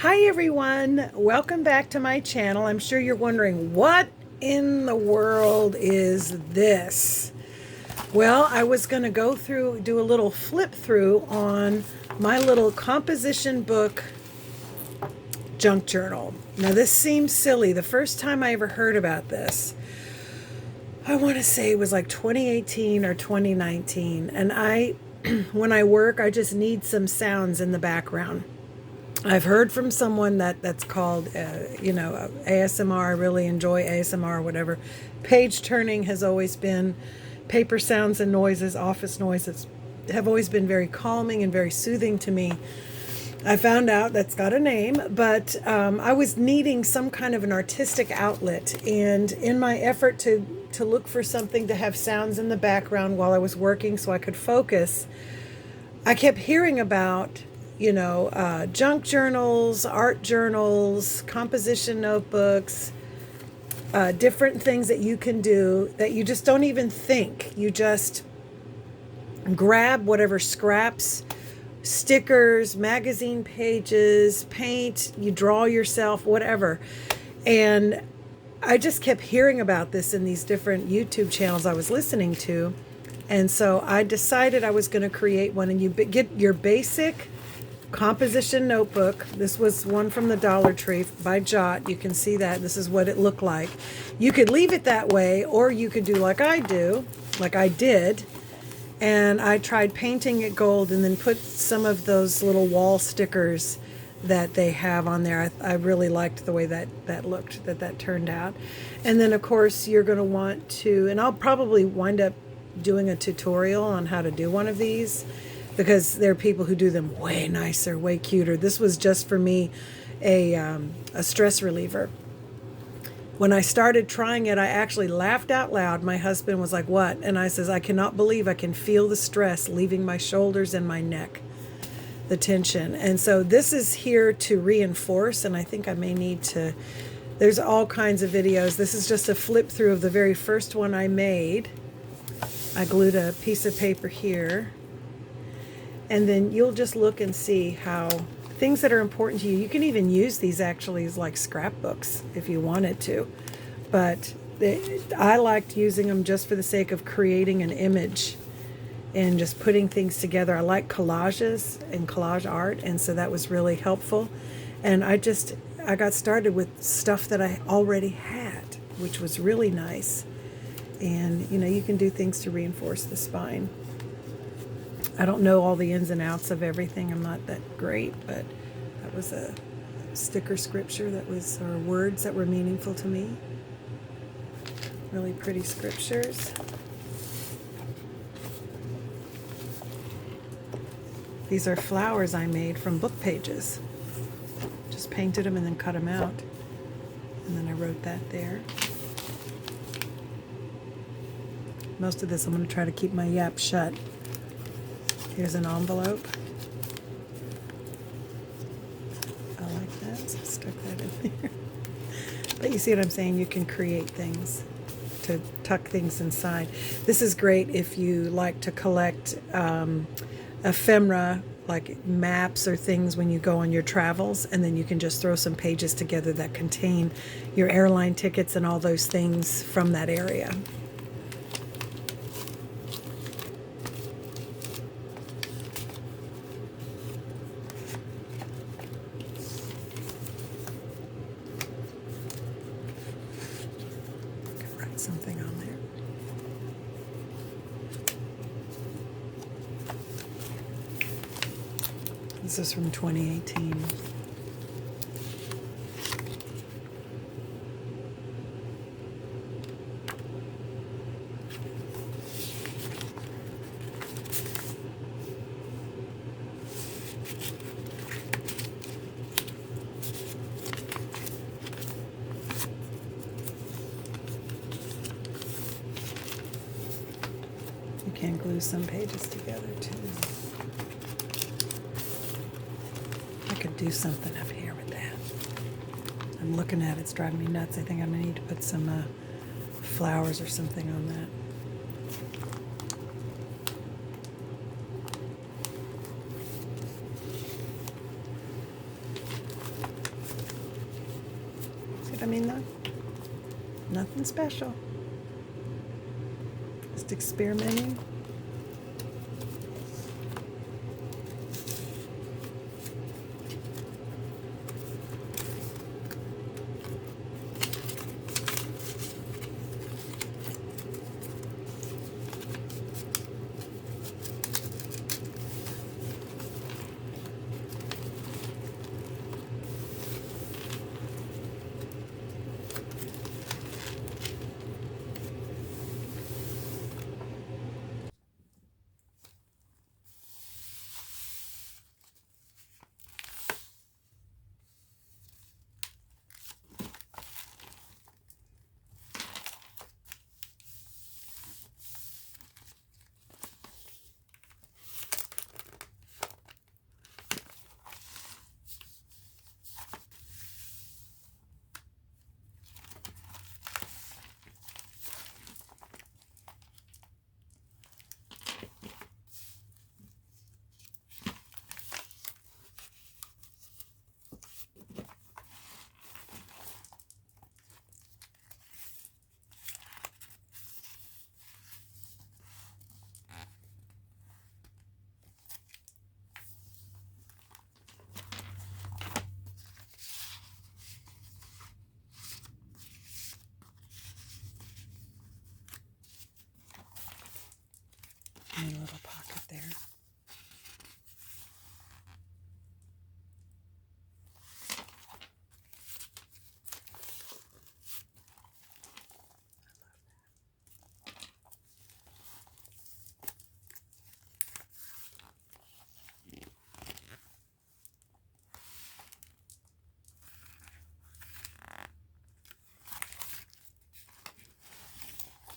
Hi everyone, welcome back to my channel. I'm sure you're wondering, what in the world is this? Well, I was going to go through, do a little flip through on my little composition book junk journal. Now this seems silly. The first time I ever heard about this, I want to say it was like 2018 or 2019. And when I work, I just need some sounds in the background. I've heard from someone that's called, ASMR. I really enjoy ASMR or whatever. Page turning has always been, paper sounds and noises, office noises have always been very calming and very soothing to me. I found out that's got a name, but I was needing some kind of an artistic outlet. And in my effort to look for something to have sounds in the background while I was working so I could focus, I kept hearing about junk journals, art journals, composition notebooks, different things that you can do that you just don't even think. You just grab whatever scraps, stickers, magazine pages, paint, you draw yourself, whatever. And I just kept hearing about this in these different YouTube channels I was listening to. And so I decided I was going to create one, and you get your basic composition notebook. This was one from the Dollar Tree by Jot. You can see that. This is what it looked like. You could leave it that way, or you could do like I did. And I tried painting it gold and then put some of those little wall stickers that they have on there. I really liked the way that looked, that turned out. And then of course you're going to want to, and I'll probably wind up doing a tutorial on how to do one of these, because there are people who do them way nicer, way cuter. This was just for me a stress reliever. When I started trying it, I actually laughed out loud. My husband was like, "What?" And I says, "I cannot believe I can feel the stress leaving my shoulders and my neck, the tension." And so this is here to reinforce, and I think I may need to, there's all kinds of videos. This is just a flip through of the very first one I made. I glued a piece of paper here. And then you'll just look and see how things that are important to you, you can even use these actually as like scrapbooks if you wanted to. But I liked using them just for the sake of creating an image and just putting things together. I like collages and collage art, and so that was really helpful. And I got started with stuff that I already had, which was really nice. And you can do things to reinforce the spine. I don't know all the ins and outs of everything. I'm not that great, but that was a sticker scripture or words that were meaningful to me. Really pretty scriptures. These are flowers I made from book pages. Just painted them and then cut them out. And then I wrote that there. Most of this I'm going to try to keep my yap shut. Here's an envelope. I like that, so stuck that in there. But you see what I'm saying? You can create things to tuck things inside. This is great if you like to collect ephemera, like maps or things when you go on your travels, and then you can just throw some pages together that contain your airline tickets and all those things from that area. Something on there. This is from 2018. Can glue some pages together too. I could do something up here with that. I'm looking at it, it's driving me nuts. I think I'm gonna need to put some flowers or something on that. I mean, nothing special. Just experimenting. A little pocket there.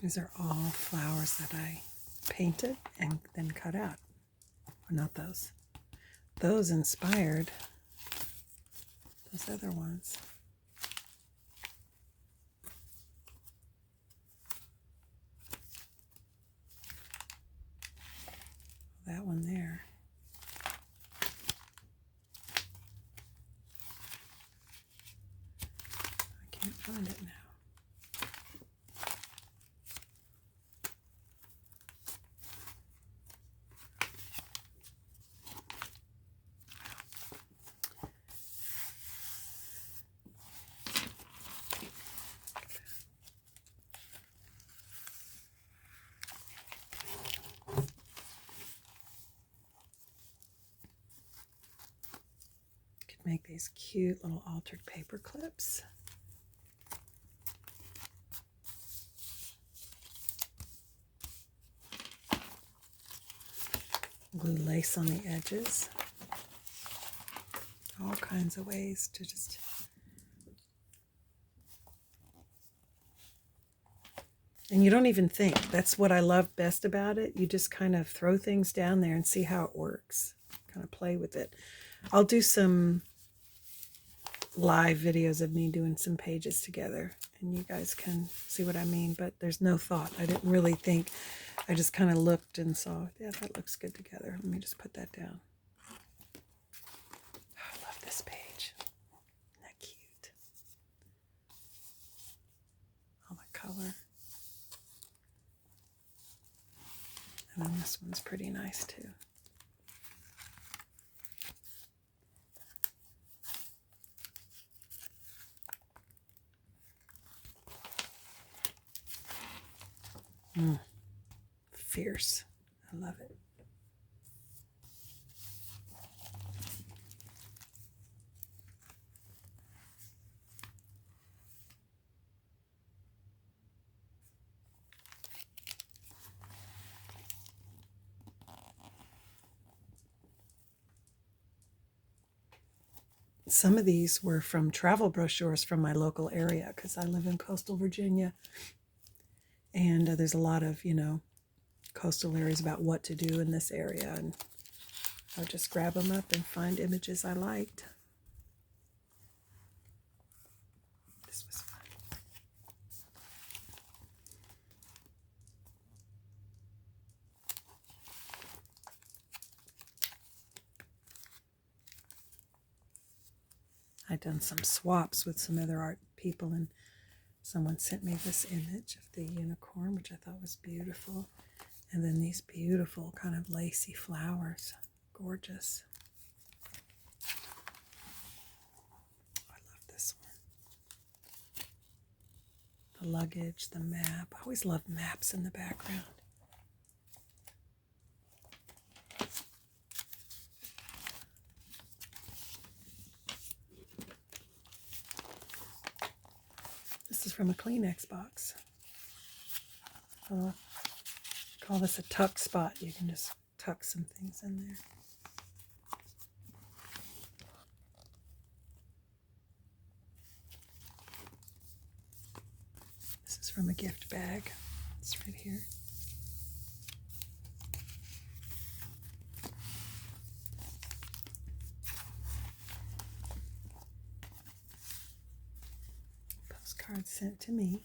These are all flowers that I painted and then cut out. Or not those. Those inspired those other ones. That one there. I can't find it now. Make these cute little altered paper clips. Glue lace on the edges. All kinds of ways to just... And you don't even think. That's what I love best about it. You just kind of throw things down there and see how it works. Kind of play with it. I'll do some live videos of me doing some pages together and you guys can see what I mean, but there's no thought. I didn't really think. I just kind of looked and saw, yeah, that looks good together. Let me just put that down. Oh, I love this page. Isn't that cute? All the color. And then this one's pretty nice too. Fierce. I love it. Some of these were from travel brochures from my local area because I live in coastal Virginia. And there's a lot of, coastal areas about what to do in this area. And I'll just grab them up and find images I liked. This was fun. I've done some swaps with some other art people, and someone sent me this image of the unicorn, which I thought was beautiful. And then these beautiful kind of lacy flowers. Gorgeous. I love this one. The luggage, the map. I always love maps in the background. This is from a Kleenex box. Call this a tuck spot. You can just tuck some things in there. This is from a gift bag. It's right here. Postcard sent to me.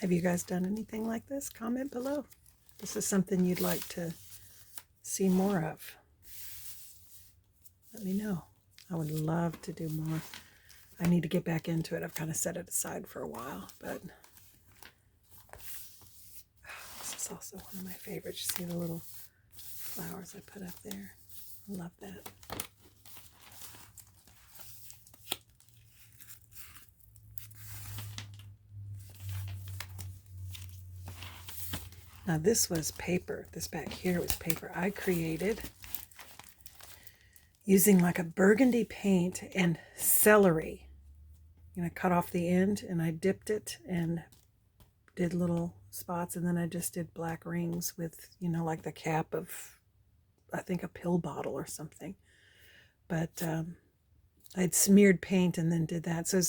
Have you guys done anything like this? Comment below. This is something you'd like to see more of. Let me know. I would love to do more. I need to get back into it. I've kind of set it aside for a while, but this is also one of my favorites. You see the little flowers I put up there? I love that. Now this was paper. This back here was paper I created using like a burgundy paint and celery. You know, cut off the end and I dipped it and did little spots, and then I just did black rings with, you know, like the cap of, I think, a pill bottle or something. But I'd smeared paint and then did that. So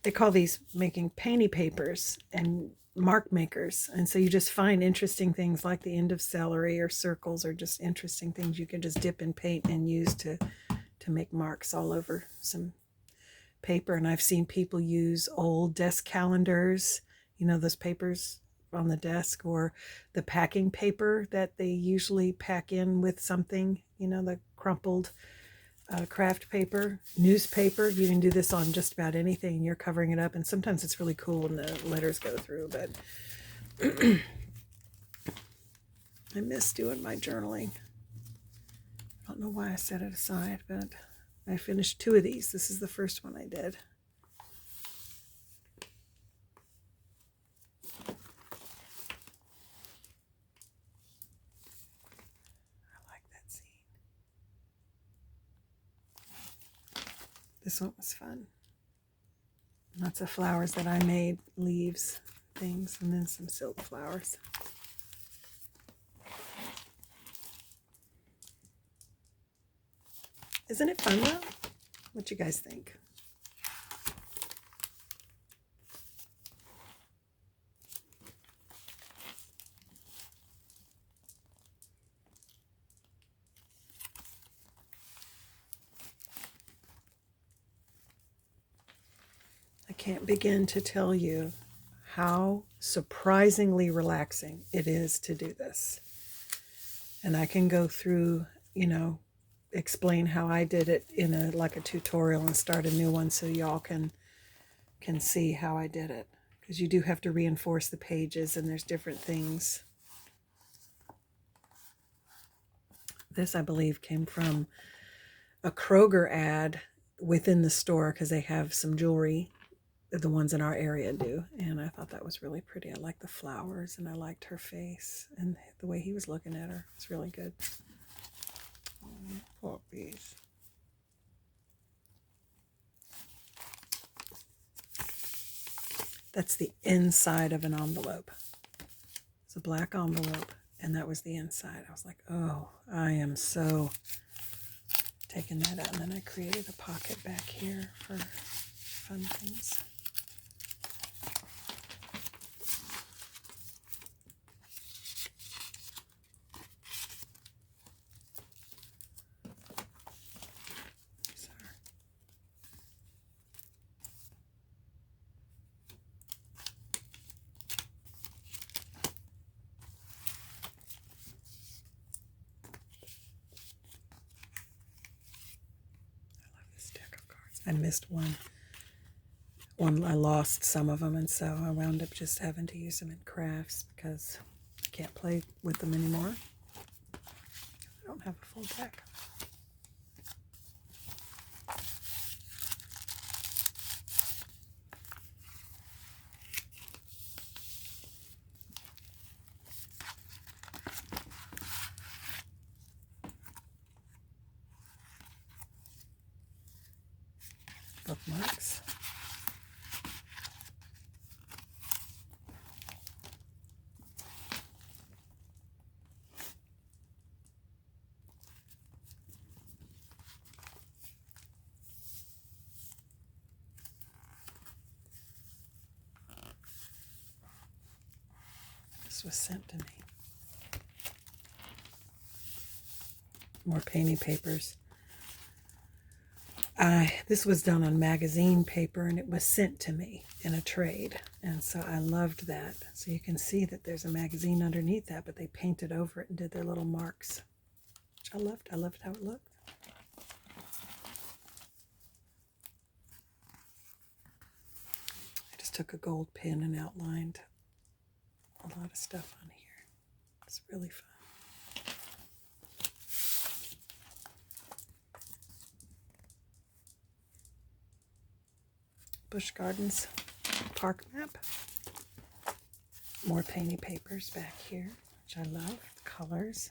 they call these making painty papers and mark makers. And so you just find interesting things like the end of celery or circles, or just interesting things you can just dip in paint and use to make marks all over some paper. And I've seen people use old desk calendars, you know, those papers on the desk, or the packing paper that they usually pack in with something, you know, the crumpled craft paper, newspaper. You can do this on just about anything. You're covering it up, and sometimes it's really cool when the letters go through, but I miss doing my journaling. I don't know why I set it aside, but I finished 2 of these. This is the first one I did. This one was fun. Lots of flowers that I made, leaves, things, and then some silk flowers. Isn't it fun though? What you guys think? I can't begin to tell you how surprisingly relaxing it is to do this. And I can go through, you know, explain how I did it in a like a tutorial and start a new one so y'all can see how I did it. Because you do have to reinforce the pages, and there's different things. This, I believe, came from a Kroger ad within the store, because they have some jewelry. The ones in our area do, and I thought that was really pretty. I liked the flowers, and I liked her face, and the way he was looking at her. It's really good. Puppies. That's the inside of an envelope. It's a black envelope, and that was the inside. I was like, oh, I am so taking that out. And then I created a pocket back here for fun things. I missed one. I lost some of them, and so I wound up just having to use them in crafts because I can't play with them anymore. I don't have a full deck. Bookmarks. This was sent to me. More painting papers. This was done on magazine paper, and it was sent to me in a trade, and so I loved that. So you can see that there's a magazine underneath that, but they painted over it and did their little marks, which I loved. I loved how it looked. I just took a gold pen and outlined a lot of stuff on here. It's really fun. Busch Gardens park map. More painting papers back here, which I love. The colors.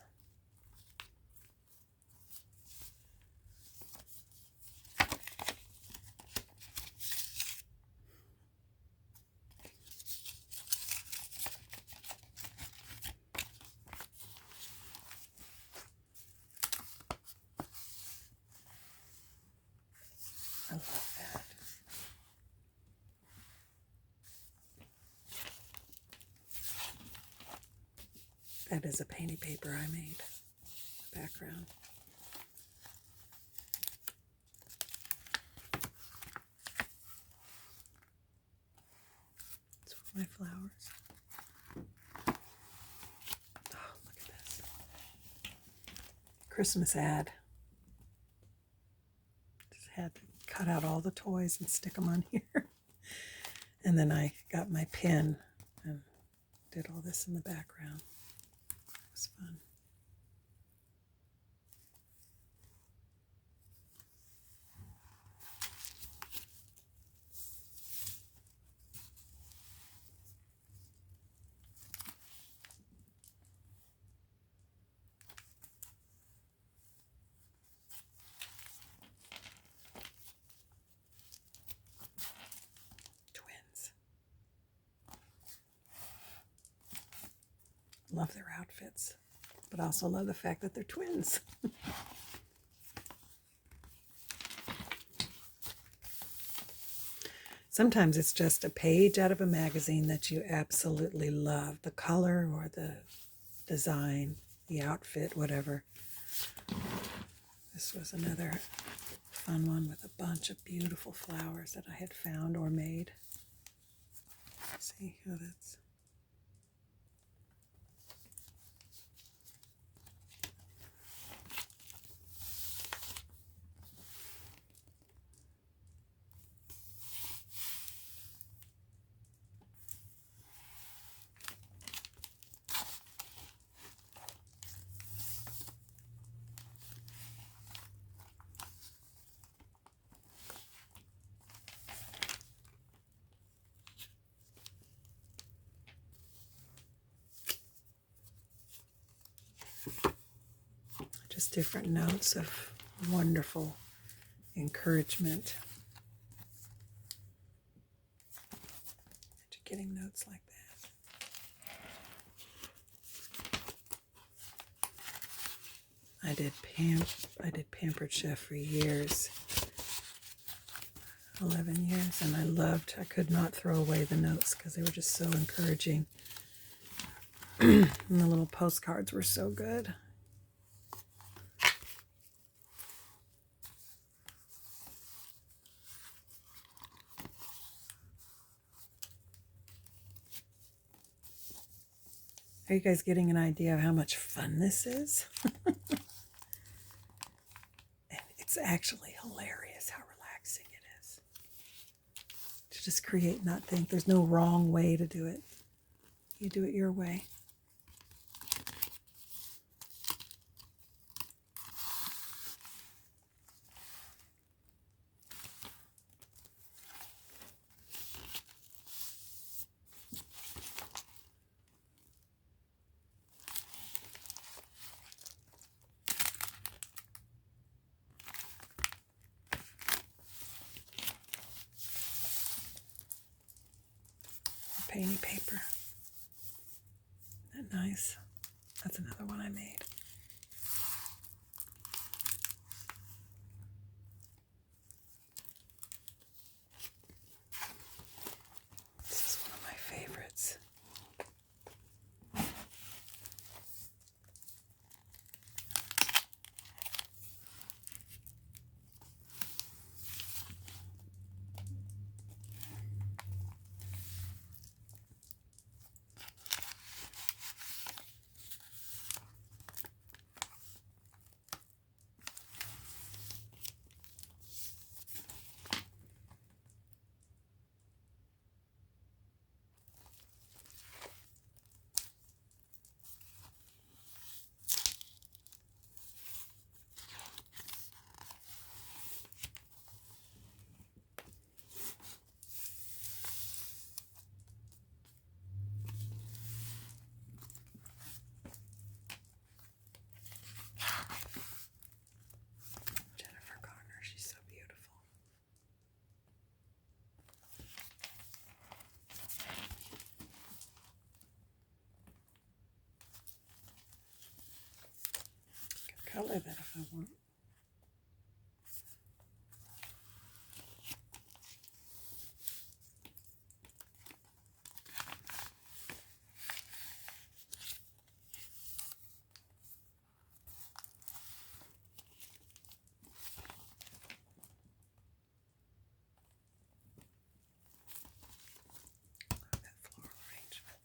I love that. That is a painting paper I made. Background. It's one of my flowers. Oh, look at this. Christmas ad. Just had to cut out all the toys and stick them on here. And then I got my pen and did all this in the background. It was fun. Love their outfits, but I also love the fact that they're twins. Sometimes it's just a page out of a magazine that you absolutely love. The color or the design, the outfit, whatever. This was another fun one with a bunch of beautiful flowers that I had found or made. See how that's... just different notes of wonderful encouragement, getting notes like that. I did Pampered Chef for years, 11 years, and I could not throw away the notes because they were just so encouraging. And the little postcards were so good. Are you guys getting an idea of how much fun this is? And it's actually hilarious how relaxing it is. To just create, not think. There's no wrong way to do it. You do it your way. Painty paper. Isn't that nice? That's another one I made. This is one of my favorites. Jennifer Garner, she's so beautiful. I can color that if I want. That floral arrangement.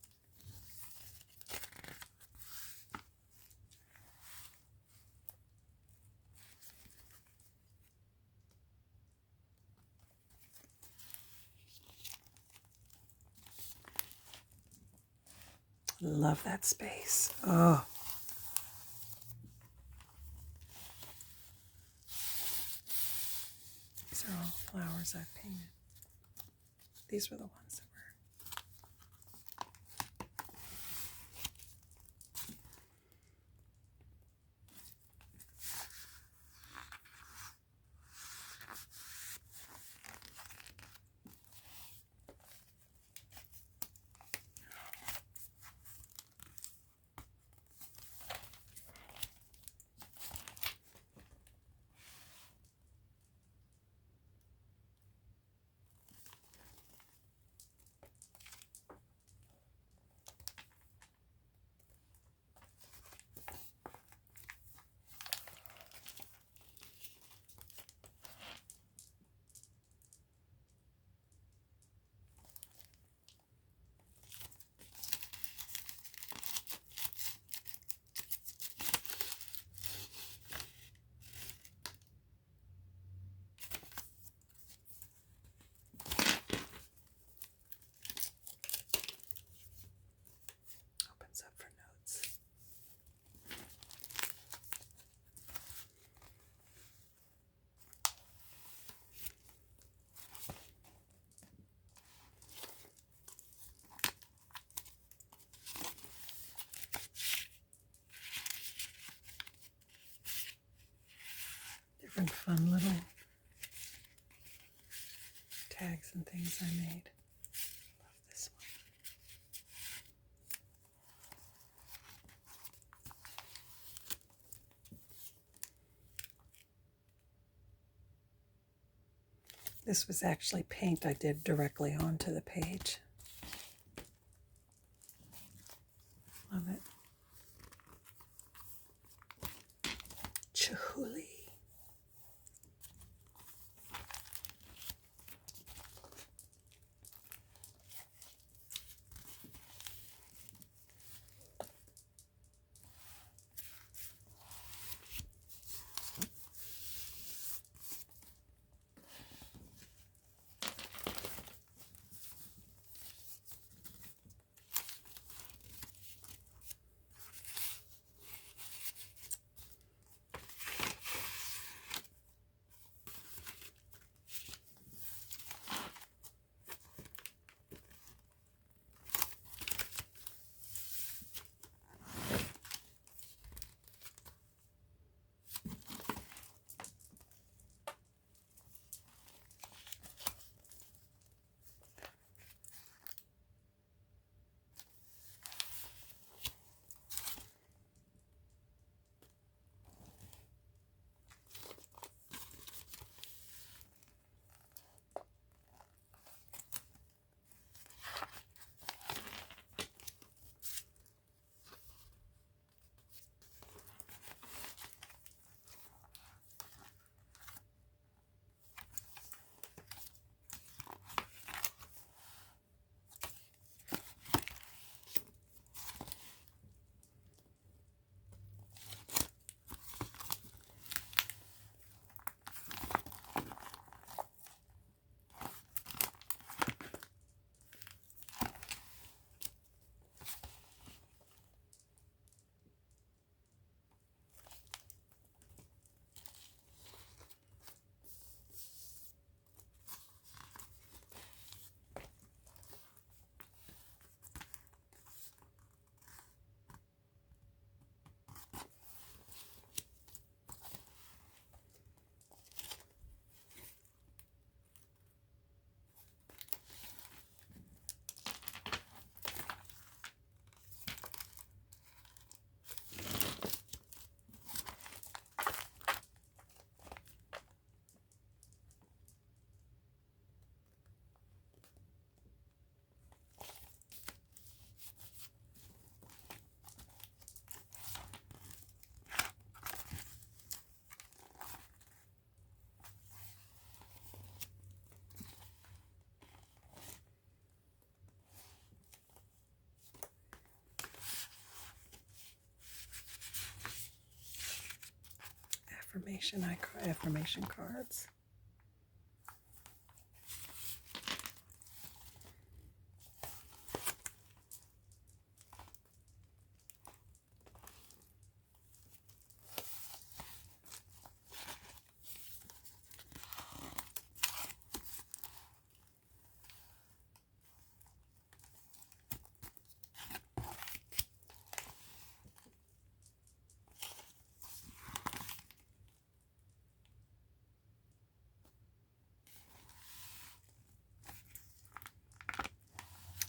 Love that space. Oh. These are all flowers I've painted. These were the ones that were. Opens up for notes. Different fun little tags and things I made. Love this one. This was actually paint I did directly onto the page. Love it. Chihuly. Affirmation cards.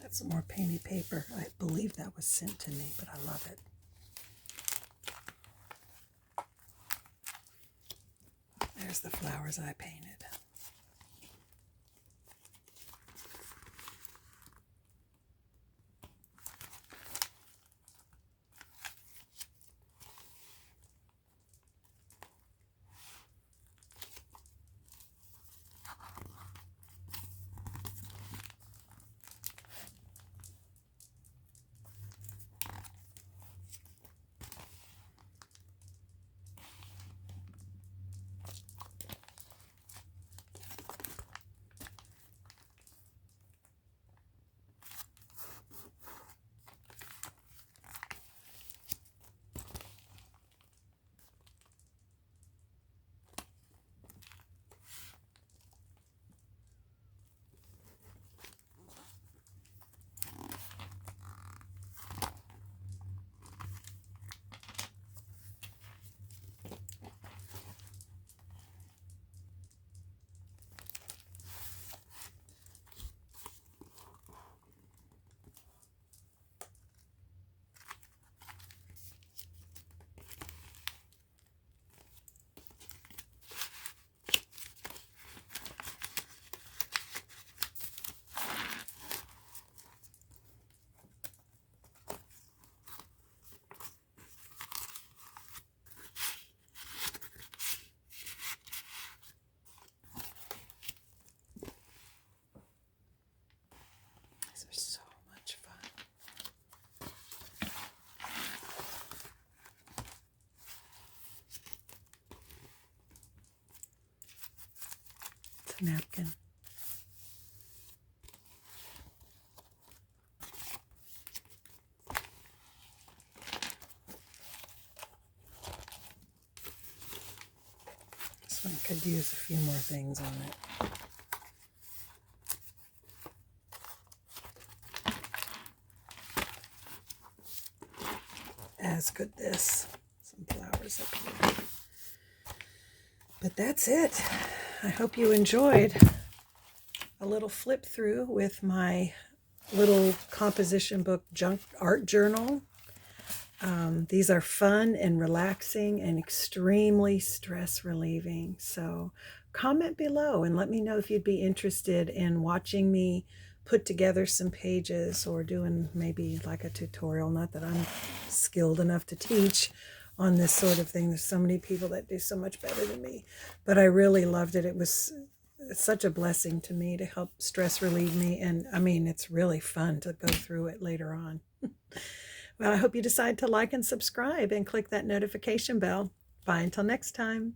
That's some more painty paper. I believe that was sent to me, but I love it. There's the flowers I painted. napkin. This one could use a few more things on it. As could this. Some flowers up here. But that's it. I hope you enjoyed a little flip through with my little composition book junk art journal. These are fun and relaxing and extremely stress relieving. So comment below and let me know if you'd be interested in watching me put together some pages or doing maybe like a tutorial. Not that I'm skilled enough to teach on this sort of thing. There's so many people that do so much better than me, but I really loved it. It was such a blessing to me to help stress relieve me. And I mean, it's really fun to go through it later on. Well, I hope you decide to like and subscribe and click that notification bell. Bye until next time.